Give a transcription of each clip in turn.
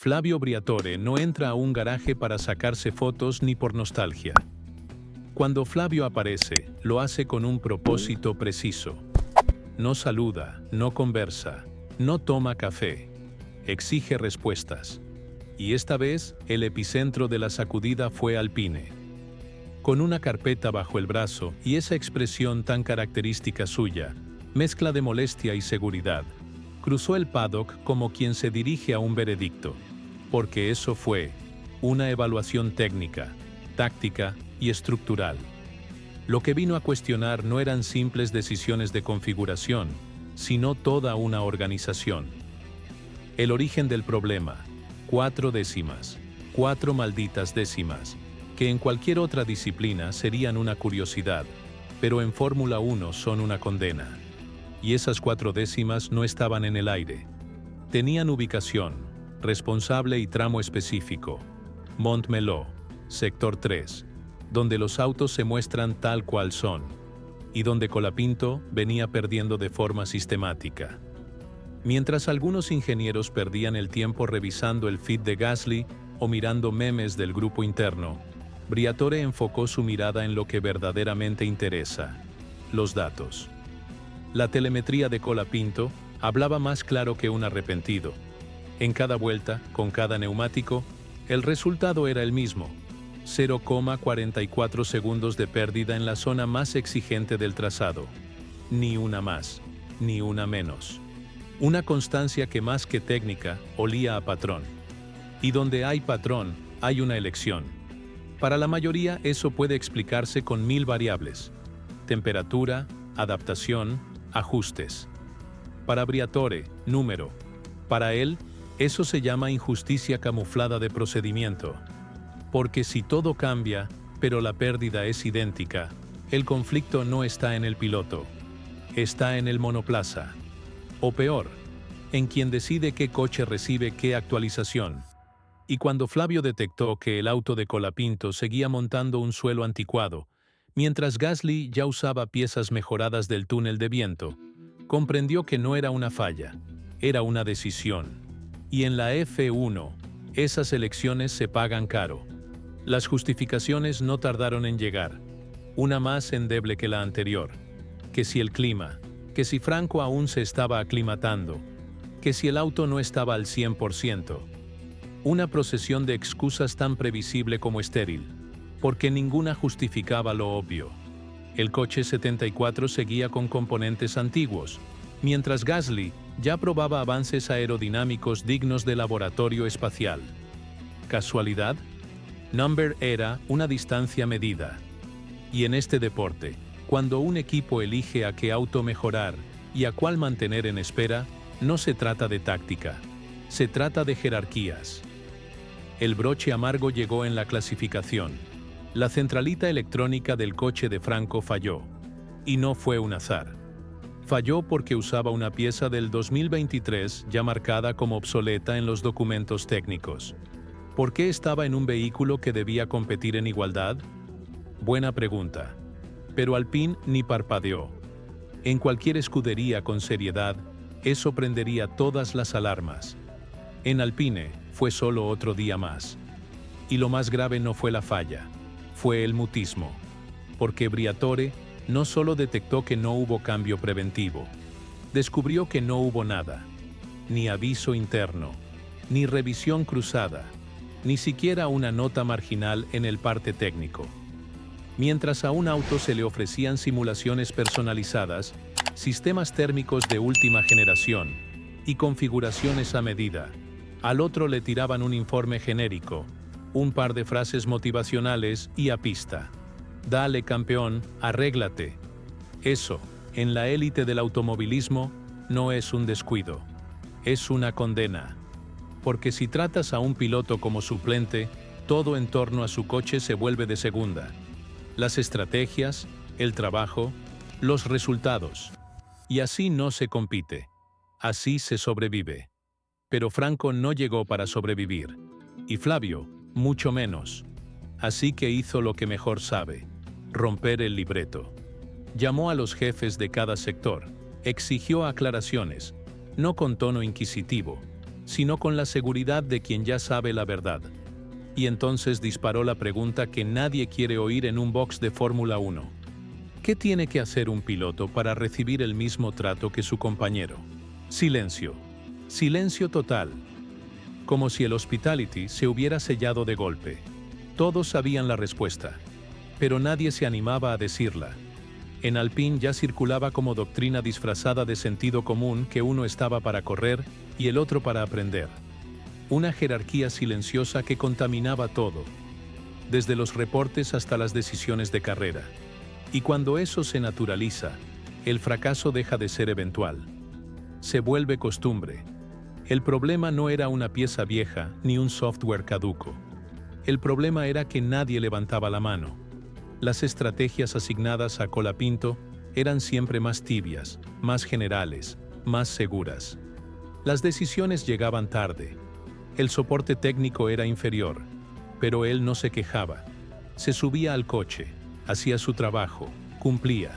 Flavio Briatore no entra a un garaje para sacarse fotos ni por nostalgia. Cuando Flavio aparece, lo hace con un propósito preciso. No saluda, no conversa, no toma café. Exige respuestas. Y esta vez, el epicentro de la sacudida fue Alpine. Con una carpeta bajo el brazo y esa expresión tan característica suya, mezcla de molestia y seguridad, cruzó el paddock como quien se dirige a un veredicto. Porque eso fue una evaluación técnica, táctica y estructural. Lo que vino a cuestionar no eran simples decisiones de configuración, sino toda una organización. El origen del problema: 4 décimas, 4 malditas décimas, que en cualquier otra disciplina serían una curiosidad, pero en Fórmula 1 son una condena. Y esas 4 décimas no estaban en el aire. Tenían ubicación, responsable y tramo específico. Montmeló, sector 3, donde los autos se muestran tal cual son, y donde Colapinto venía perdiendo de forma sistemática. Mientras algunos ingenieros perdían el tiempo revisando el feed de Gasly o mirando memes del grupo interno, Briatore enfocó su mirada en lo que verdaderamente interesa: los datos. La telemetría de Colapinto hablaba más claro que un arrepentido. En cada vuelta, con cada neumático, el resultado era el mismo: 0,44 segundos de pérdida en la zona más exigente del trazado. Ni una más, ni una menos. Una constancia que más que técnica, olía a patrón. Y donde hay patrón, hay una elección. Para la mayoría eso puede explicarse con 1000 variables: temperatura, adaptación, ajustes. Para Briatore, número. Para él, eso se llama injusticia camuflada de procedimiento. Porque si todo cambia, pero la pérdida es idéntica, el conflicto no está en el piloto, está en el monoplaza. O peor, en quien decide qué coche recibe qué actualización. Y cuando Flavio detectó que el auto de Colapinto seguía montando un suelo anticuado, mientras Gasly ya usaba piezas mejoradas del túnel de viento, comprendió que no era una falla, era una decisión. Y en la F1, esas elecciones se pagan caro. Las justificaciones no tardaron en llegar, una más endeble que la anterior. Que si el clima, que si Franco aún se estaba aclimatando, que si el auto no estaba al 100%. Una procesión de excusas tan previsible como estéril, porque ninguna justificaba lo obvio. El coche 74 seguía con componentes antiguos, mientras Gasly ya probaba avances aerodinámicos dignos de laboratorio espacial. ¿Casualidad? Number era una distancia medida. Y en este deporte, cuando un equipo elige a qué auto mejorar y a cuál mantener en espera, no se trata de táctica, se trata de jerarquías. El broche amargo llegó en la clasificación. La centralita electrónica del coche de Franco falló. Y no fue un azar. Falló porque usaba una pieza del 2023 ya marcada como obsoleta en los documentos técnicos. ¿Por qué estaba en un vehículo que debía competir en igualdad? Buena pregunta. Pero Alpine ni parpadeó. En cualquier escudería con seriedad, eso prendería todas las alarmas. En Alpine fue solo otro día más. Y lo más grave no fue la falla, fue el mutismo. Porque Briatore no solo detectó que no hubo cambio preventivo, descubrió que no hubo nada, ni aviso interno, ni revisión cruzada, ni siquiera una nota marginal en el parte técnico. Mientras a un auto se le ofrecían simulaciones personalizadas, sistemas térmicos de última generación y configuraciones a medida, al otro le tiraban un informe genérico, un par de frases motivacionales y a pista. Dale, campeón, arréglate. Eso, en la élite del automovilismo, no es un descuido, es una condena. Porque si tratas a un piloto como suplente, todo en torno a su coche se vuelve de segunda. Las estrategias, el trabajo, los resultados. Y así no se compite, así se sobrevive. Pero Franco no llegó para sobrevivir, y Flavio, mucho menos. Así que hizo lo que mejor sabe: romper el libreto. Llamó a los jefes de cada sector, exigió aclaraciones, no con tono inquisitivo, sino con la seguridad de quien ya sabe la verdad. Y entonces disparó la pregunta que nadie quiere oír en un box de Fórmula 1. ¿Qué tiene que hacer un piloto para recibir el mismo trato que su compañero? Silencio. Silencio total. Como si el hospitality se hubiera sellado de golpe. Todos sabían la respuesta, pero nadie se animaba a decirla. En Alpine ya circulaba como doctrina disfrazada de sentido común que uno estaba para correr y el otro para aprender. Una jerarquía silenciosa que contaminaba todo, desde los reportes hasta las decisiones de carrera. Y cuando eso se naturaliza, el fracaso deja de ser eventual. Se vuelve costumbre. El problema no era una pieza vieja ni un software caduco. El problema era que nadie levantaba la mano. Las estrategias asignadas a Colapinto eran siempre más tibias, más generales, más seguras. Las decisiones llegaban tarde. El soporte técnico era inferior, pero él no se quejaba. Se subía al coche, hacía su trabajo, cumplía.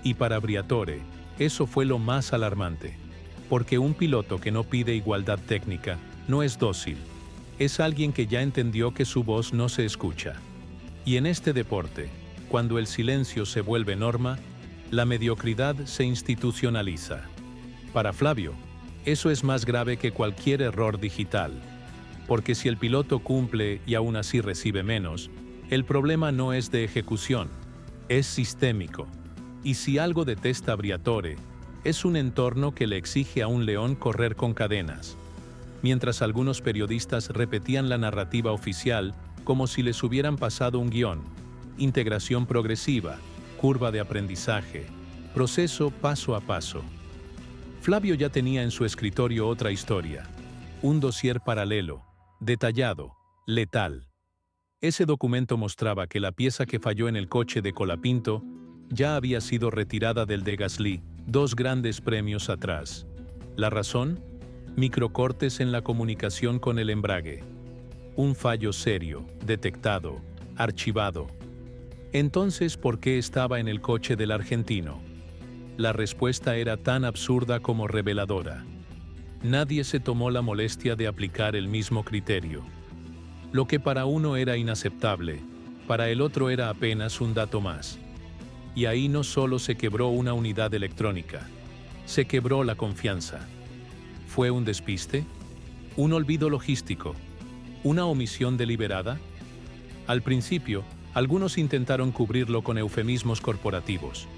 Y para Briatore, eso fue lo más alarmante. Porque un piloto que no pide igualdad técnica no es dócil. Es alguien que ya entendió que su voz no se escucha. Y en este deporte, cuando el silencio se vuelve norma, la mediocridad se institucionaliza. Para Flavio, eso es más grave que cualquier error digital. Porque si el piloto cumple y aún así recibe menos, el problema no es de ejecución, es sistémico. Y si algo detesta Briatore, es un entorno que le exige a un león correr con cadenas. Mientras algunos periodistas repetían la narrativa oficial como si les hubieran pasado un guión: integración progresiva, curva de aprendizaje, proceso paso a paso. Flavio ya tenía en su escritorio otra historia, un dossier paralelo, detallado, letal. Ese documento mostraba que la pieza que falló en el coche de Colapinto ya había sido retirada del de Gasly 2 grandes premios atrás. ¿La razón? Microcortes en la comunicación con el embrague. Un fallo serio, detectado, archivado. Entonces, ¿por qué estaba en el coche del argentino? La respuesta era tan absurda como reveladora. Nadie se tomó la molestia de aplicar el mismo criterio. Lo que para uno era inaceptable, para el otro era apenas un dato más. Y ahí no solo se quebró una unidad electrónica, se quebró la confianza. ¿Fue un despiste? ¿Un olvido logístico? ¿Una omisión deliberada? Al principio, algunos intentaron cubrirlo con eufemismos corporativos.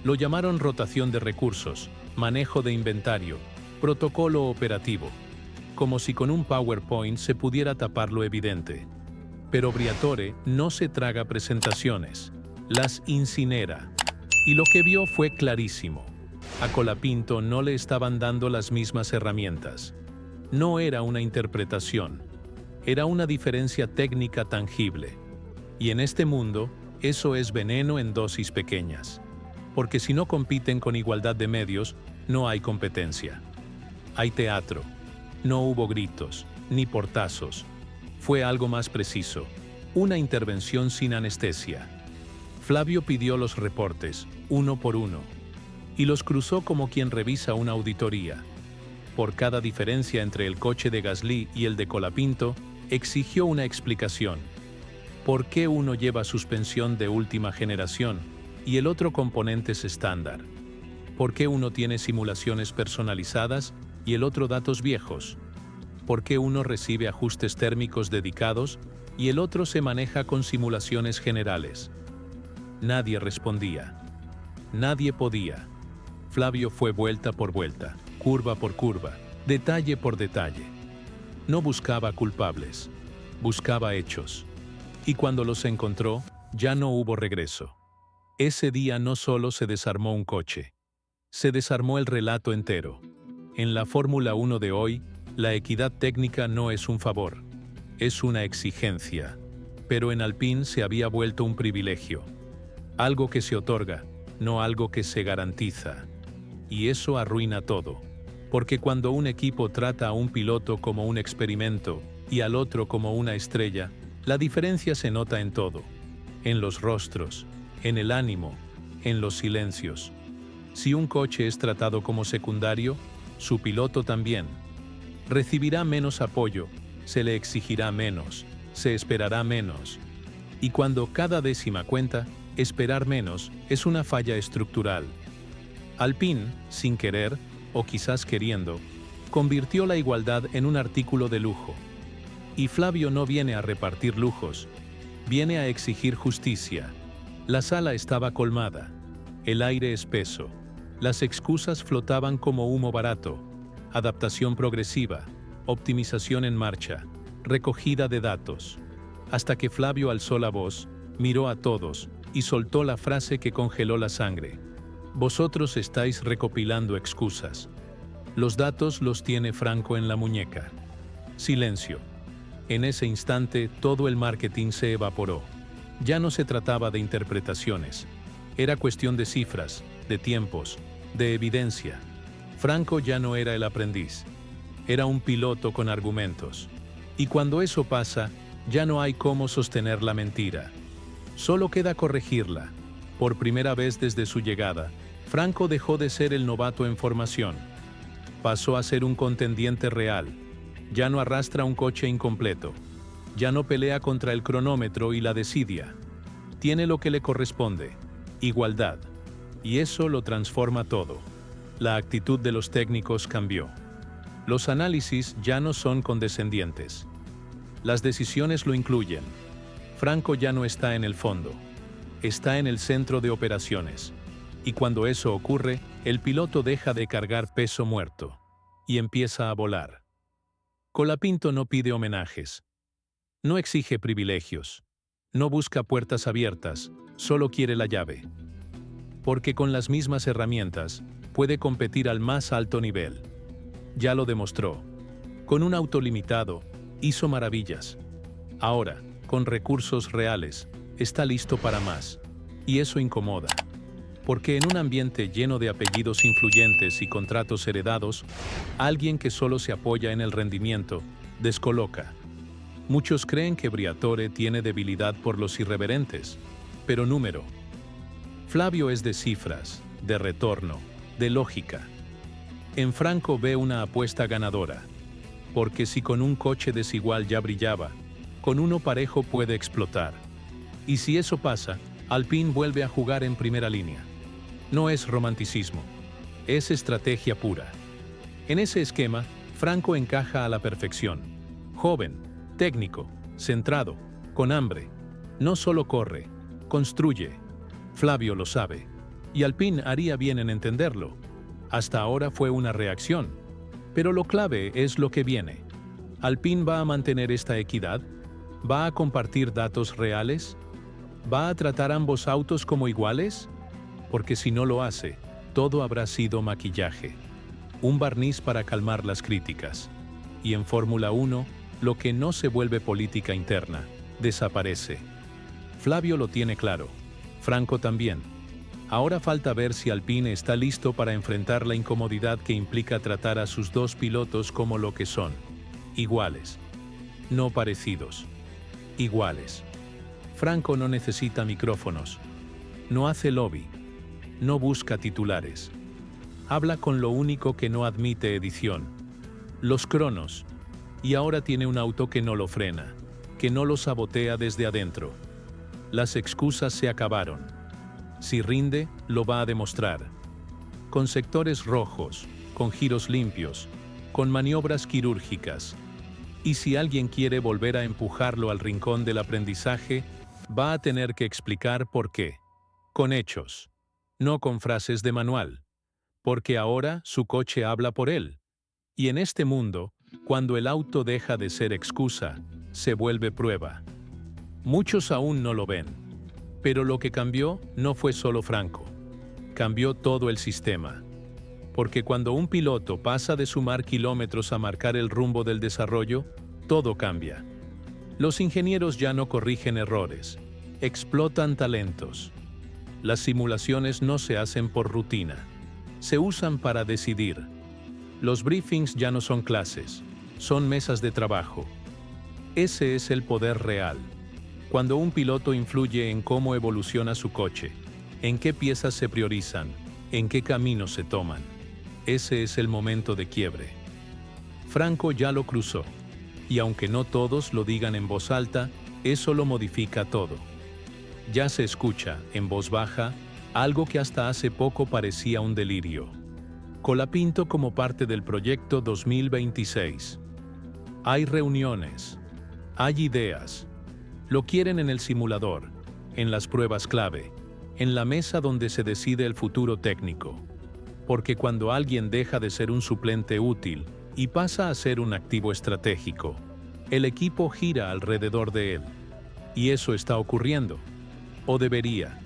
Lo llamaron rotación de recursos, manejo de inventario, protocolo operativo, como si con un PowerPoint se pudiera tapar lo evidente. Pero Briatore no se traga presentaciones, las incinera. Y lo que vio fue clarísimo. A Colapinto no le estaban dando las mismas herramientas. No era una interpretación, era una diferencia técnica tangible. Y en este mundo, eso es veneno en dosis pequeñas. Porque si no compiten con igualdad de medios, no hay competencia. Hay teatro. No hubo gritos, ni portazos. Fue algo más preciso, una intervención sin anestesia. Flavio pidió los reportes, uno por uno, y los cruzó como quien revisa una auditoría. Por cada diferencia entre el coche de Gasly y el de Colapinto, exigió una explicación. ¿Por qué uno lleva suspensión de última generación y el otro componentes estándar? ¿Por qué uno tiene simulaciones personalizadas y el otro datos viejos? ¿Por qué uno recibe ajustes térmicos dedicados y el otro se maneja con simulaciones generales? Nadie respondía. Nadie podía. Flavio fue vuelta por vuelta, curva por curva, detalle por detalle. No buscaba culpables, buscaba hechos. Y cuando los encontró, ya no hubo regreso. Ese día no solo se desarmó un coche, se desarmó el relato entero. En la Fórmula 1 de hoy, la equidad técnica no es un favor, es una exigencia. Pero en Alpine se había vuelto un privilegio. Algo que se otorga, no algo que se garantiza. Y eso arruina todo. Porque cuando un equipo trata a un piloto como un experimento y al otro como una estrella, la diferencia se nota en todo. En los rostros, en el ánimo, en los silencios. Si un coche es tratado como secundario, su piloto también. recibirá menos apoyo, se le exigirá menos, se esperará menos. Y cuando cada décima cuenta, esperar menos es una falla estructural. Alpine, sin querer, o quizás queriendo, convirtió la igualdad en un artículo de lujo. Y Flavio no viene a repartir lujos, viene a exigir justicia. La sala estaba colmada, el aire espeso, las excusas flotaban como humo barato, adaptación progresiva, optimización en marcha, recogida de datos. Hasta que Flavio alzó la voz, miró a todos y soltó la frase que congeló la sangre. Vosotros estáis recopilando excusas. Los datos los tiene Franco en la muñeca. Silencio. En ese instante todo el marketing se evaporó. Ya no se trataba de interpretaciones. Era cuestión de cifras, de tiempos, de evidencia. Franco ya no era el aprendiz. Era un piloto con argumentos. Y cuando eso pasa, ya no hay cómo sostener la mentira. Solo queda corregirla. Por primera vez desde su llegada, Franco dejó de ser el novato en formación. Pasó a ser un contendiente real. Ya no arrastra un coche incompleto. Ya no pelea contra el cronómetro y la desidia. Tiene lo que le corresponde: igualdad. Y eso lo transforma todo. La actitud de los técnicos cambió. Los análisis ya no son condescendientes. Las decisiones lo incluyen. Franco ya no está en el fondo. Está en el centro de operaciones. Y cuando eso ocurre, el piloto deja de cargar peso muerto y empieza a volar. Colapinto no pide homenajes. No exige privilegios. No busca puertas abiertas, solo quiere la llave. Porque con las mismas herramientas, puede competir al más alto nivel. Ya lo demostró. Con un auto limitado, hizo maravillas. Ahora, con recursos reales, está listo para más. Y eso incomoda. Porque en un ambiente lleno de apellidos influyentes y contratos heredados, alguien que solo se apoya en el rendimiento, descoloca. Muchos creen que Briatore tiene debilidad por los irreverentes, pero número. Flavio es de cifras, de retorno, de lógica. En Franco ve una apuesta ganadora, porque si con un coche desigual ya brillaba, con uno parejo puede explotar. Y si eso pasa, Alpine vuelve a jugar en primera línea. No es romanticismo, es estrategia pura. En ese esquema, Franco encaja a la perfección. Joven, técnico, centrado, con hambre. No solo corre, construye. Flavio lo sabe. Y Alpine haría bien en entenderlo. Hasta ahora fue una reacción. Pero lo clave es lo que viene. ¿Alpine va a mantener esta equidad? ¿Va a compartir datos reales? ¿Va a tratar ambos autos como iguales? Porque si no lo hace, todo habrá sido maquillaje. Un barniz para calmar las críticas. Y en Fórmula 1, lo que no se vuelve política interna, desaparece. Flavio lo tiene claro. Franco también. Ahora falta ver si Alpine está listo para enfrentar la incomodidad que implica tratar a sus dos pilotos como lo que son. Iguales. No parecidos. Iguales. Franco no necesita micrófonos. No hace lobby. No busca titulares. Habla con lo único que no admite edición: los cronos. Y ahora tiene un auto que no lo frena, que no lo sabotea desde adentro. Las excusas se acabaron. Si rinde, lo va a demostrar. Con sectores rojos, con giros limpios, con maniobras quirúrgicas. Y si alguien quiere volver a empujarlo al rincón del aprendizaje, va a tener que explicar por qué. Con hechos. No con frases de manual. Porque ahora su coche habla por él. Y en este mundo, cuando el auto deja de ser excusa, se vuelve prueba. Muchos aún no lo ven. Pero lo que cambió no fue solo Franco. Cambió todo el sistema. Porque cuando un piloto pasa de sumar kilómetros a marcar el rumbo del desarrollo, todo cambia. Los ingenieros ya no corrigen errores, explotan talentos. Las simulaciones no se hacen por rutina, se usan para decidir. Los briefings ya no son clases, son mesas de trabajo. Ese es el poder real. Cuando un piloto influye en cómo evoluciona su coche, en qué piezas se priorizan, en qué caminos se toman. Ese es el momento de quiebre. Franco ya lo cruzó. Y aunque no todos lo digan en voz alta, eso lo modifica todo. Ya se escucha, en voz baja, algo que hasta hace poco parecía un delirio. Colapinto como parte del proyecto 2026. Hay reuniones. Hay ideas. Lo quieren en el simulador, en las pruebas clave, en la mesa donde se decide el futuro técnico. Porque cuando alguien deja de ser un suplente útil y pasa a ser un activo estratégico, el equipo gira alrededor de él. Y eso está ocurriendo. O debería.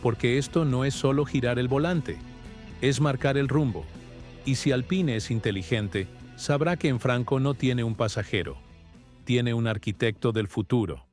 Porque esto no es solo girar el volante, es marcar el rumbo. Y si Alpine es inteligente, sabrá que en Franco no tiene un pasajero, tiene un arquitecto del futuro.